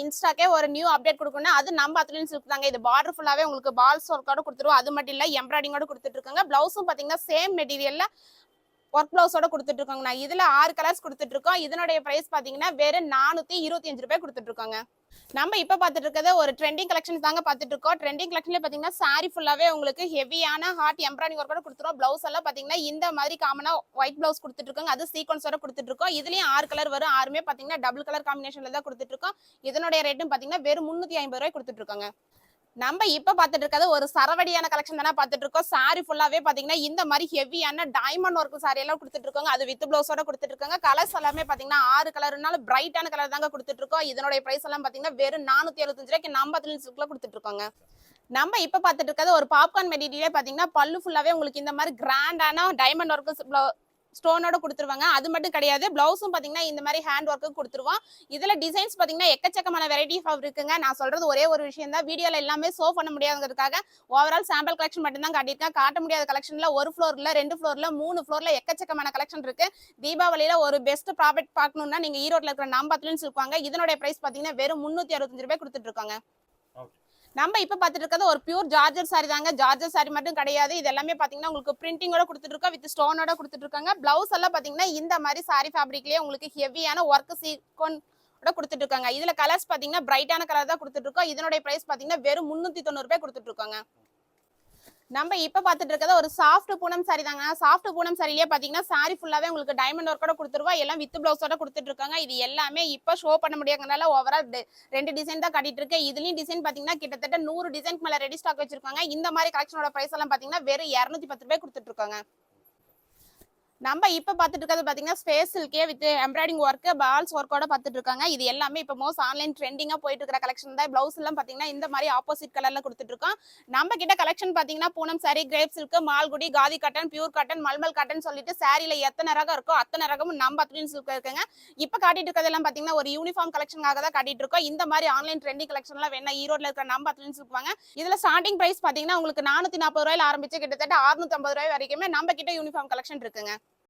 இன்ஸ்டாக்கே ஒரு new update கொடுக்கணும். அது நம்ம அத்லீன் சில்க் தாங்க. இது பார்டர் ஃபுல்லாவே உங்களுக்கு பால்ஸ் ஒர்க்கோட கொடுத்துருவோம். அது மட்டும் இல்ல எம்ப்ராய்டிங்கோட கொடுத்துட்டு இருக்காங்க. பிளவுஸும் பாத்தீங்கன்னா சேம் மெட்டீரியல்ல ஒர்க் பிளவுஸோட கொடுத்துட்டு இருக்கோங்க. நான் இதுல 6 கலர்ஸ் கொடுத்துட்டு இருக்கோம். இதனுடைய பிரைஸ் பாத்தீங்கன்னா வெறும் 425 ரூபாய் கொடுத்துட்டு இருக்கோங்க. நம்ம இப்ப பாத்துட்டு இருக்கிறது ஒரு ட்ரெண்டிங் கலெக்ஷன் தாங்க பாத்துட்டு இருக்கோம். ட்ரெண்டிங் கலெக்ஷன்ல பாத்தீங்கன்னா சாரி ஃபுல்லாவே உங்களுக்கு ஹெவியான ஹார்ட் எம்ப்ராய்டிங் ஒர்க்கோட கொடுத்துருவோம். பிளவுஸ் எல்லாம் பாத்தீங்கன்னா இந்த மாதிரி காமனா ஒயிட் பிளவுஸ் கொடுத்துட்டு இருக்கோங்க. அது சீக்வன்ஸோட கொடுத்துட்டு இருக்கோம். இதுலயும் 6 கலர் வரும். 6மே பாத்தீங்கன்னா டபுள் கலர் காம்பினேஷன்ல தான் கொடுத்துட்டு இருக்கோம். இதனுடைய ரேட்டும் பாத்தீங்கன்னா வெறும் 350 ரூபாய் கொடுத்துட்டு இருக்கோங்க. நம்ம இப்ப பாத்துட்டு இருக்கிறது ஒரு சரவடியான கலெக்ஷன் தானே பாத்துட்டு இருக்கோம். சாரி ஃபுல்லாவே பாத்தீங்கன்னா இந்த மாதிரி ஹெவியான டைமண்ட் ஒர்க் சாரி எல்லாம் கொடுத்துட்டு இருக்காங்க. அது வித் பிளவுஸோட கொடுத்துட்டு இருக்காங்க. கலர்ஸ் எல்லாமே பாத்தீங்கன்னா 6 கலர்னால பிரைட்டான கலர் தாங்க கொடுத்துட்டு இருக்கோம். இதனுடைய பிரைஸ் எல்லாம் பாத்தீங்கன்னா வெறும் 475 ரூபாய்க்கு நம்ம அத்லீன் சில்க்ல கொடுத்துட்டு இருக்கோங்க. நம்ம இப்ப பாத்துட்டு இருக்கிறது ஒரு பாப்கார்ன் மெட்டீரியலே பாத்தீங்கன்னா பல்லு ஃபுல்லாவே உங்களுக்கு இந்த மாதிரி கிராண்டான டைமண்ட் ஒர்க் ஸ்டோனோட கொடுத்துருவாங்க. அது மட்டும் கிடையாது, பிளவுஸும் பாத்தீங்கன்னா இந்த மாதிரி ஹேண்ட் ஒர்க்கு கொடுத்துருவோம். இதுல டிசைன்ஸ் பாத்தீங்கன்னா எக்கச்சக்கமான வெரைட்டி இருக்குங்க. நான் சொல்றது ஒரே ஒரு விஷயம் தான், வீடியோல எல்லாமே ஷோ பண்ண முடியாதுங்கிறதுக்காக ஓவரால் சாம்பிள் கலெக்ஷன் மட்டும் தான் காட்டியிருக்கேன். காட்ட முடியாத கலெக்ஷன்ல ஒரு ஃப்ளோர்ல 2 ஃப்ளோர்ல 3 ஃப்ளோர்ல எக்கச்சக்கமான கலெக்ஷன் இருக்கு. தீபாவளியில ஒரு பெஸ்ட் ப்ராஃபிட் பார்க்கணும்னா நீங்க ஈரோட்ல இருக்கிற நம்ம அத்லீன் சில்க் வாங்க. இதனுடைய பிரைஸ் பாத்தீங்கன்னா வெறும் 365 ரூபாய் கொடுத்துட்டு இருக்காங்க. நம்ம இப்ப பாத்துட்டு இருக்கிறது ஒரு பியூர் ஜார்ஜர் சாரி தாங்க. ஜார்ஜர் சாரி மட்டும் கிடையாது, இது எல்லாமே பாத்தீங்கன்னா உங்களுக்கு பிரிண்டிங்கோட கொடுத்துட்டு இருக்கோம், வித் ஸ்டோனோட கொடுத்துட்டு இருக்காங்க. பிளவுஸ் எல்லாம் பாத்தீங்கன்னா இந்த மாதிரி சாரி ஃபேப்ரிக்லயே உங்களுக்கு ஹெவியான ஒர்க் சீக்வன் கொடுத்துட்டு இருக்காங்க. இதுல கலர்ஸ் பாத்தீங்கன்னா பிரைட்டான கலர் தான் கொடுத்துட்டு இருக்கோம். இதனுடைய பிரைஸ் பாத்தீங்கன்னா வெறும் 390 ரூபாய் கொடுத்துட்டு இருக்காங்க. நம்ம இப்ப பாத்துட்டு இருக்கிறது ஒரு சாஃப்ட் பூனம் சாரி தாங்க. சாஃப்ட் பூனம் சாரிலேயே பாத்தீங்கன்னா சாரி ஃபுல்லாவே உங்களுக்கு டைமண்ட் ஒர்க்கோட கொடுத்துருவா. எல்லாம் வித் பிளவுஸோட கொடுத்துட்டு இருக்காங்க. இது எல்லாமே இப்ப ஷோ பண்ண முடியாதனால ஓவரால் 2 டிசைன் தான் காட்டிட்டு இருக்கேன். இதுலயும் டிசைன் பாத்தீங்கன்னா கிட்டத்தட்ட 100 டிசைனுக்கு மேல ரெடி ஸ்டாக் வச்சிருக்காங்க. இந்த மாதிரி கலெக்ஷனோட பிரைஸ் எல்லாம் பாத்தீங்கன்னா வெறும் 210 ரூபாய் கொடுத்துட்டு இருக்காங்க. நம்ம இப்ப பாத்துட்டு இருக்கிறது பாத்தீங்கன்னா ஸ்பேஸ் சில்கே வித் எம்ப்ராய்டிங் ஒர்க் பால்ஸ் ஒர்க்கோட பாத்துட்டு இருக்காங்க. இது எல்லாமே இப்ப மோஸ்ட் ஆன்லைன் ட்ரெண்டிங்கா போயிட்டு இருக்கிற கலெக்ஷன் தான். பிளவுஸ் எல்லாம் பாத்தீங்கன்னா இந்த மாதிரி ஆப்போசிட் கலர்ல கொடுத்துட்டு இருக்கோம். நம்ம கிட்ட கலெக்ஷன் பாத்தீங்கன்னா Poonam sorry, grape silk, Malgudi, khadi cotton, pure cotton, mulmul cotton சொல்லிட்டு சாரியில எத்தனை ரகம் இருக்கோ அத்தனை ரகமும் நம்ம அத்லீன் சில்க் இருக்குங்க. இப்ப காட்டிட்டு இருக்கிறதெல்லாம் பாத்தீங்கன்னா ஒரு யூனிஃபார்ம் கலெக்ஷனாக தான் காட்டிட்டு இருக்கோம். இந்த மாதிரி ஆன்லைன் ட்ரெண்டிங் கலெக்ஷன் எல்லாம் வேணா ஈரோட்ல இருக்கிற நம்ம அத்லீன் சில்க் வாங்க. இதுல ஸ்டார்டிங் பிரைஸ் பாத்தீங்கன்னா உங்களுக்கு 440 ரூபாயில ஆரம்பிச்சு கிட்டத்தட்ட 650 ரூபாய் வரைக்குமே நம்ம கிட்ட யூனிஃபார்ம் கலெக்ஷன் இருக்குங்க.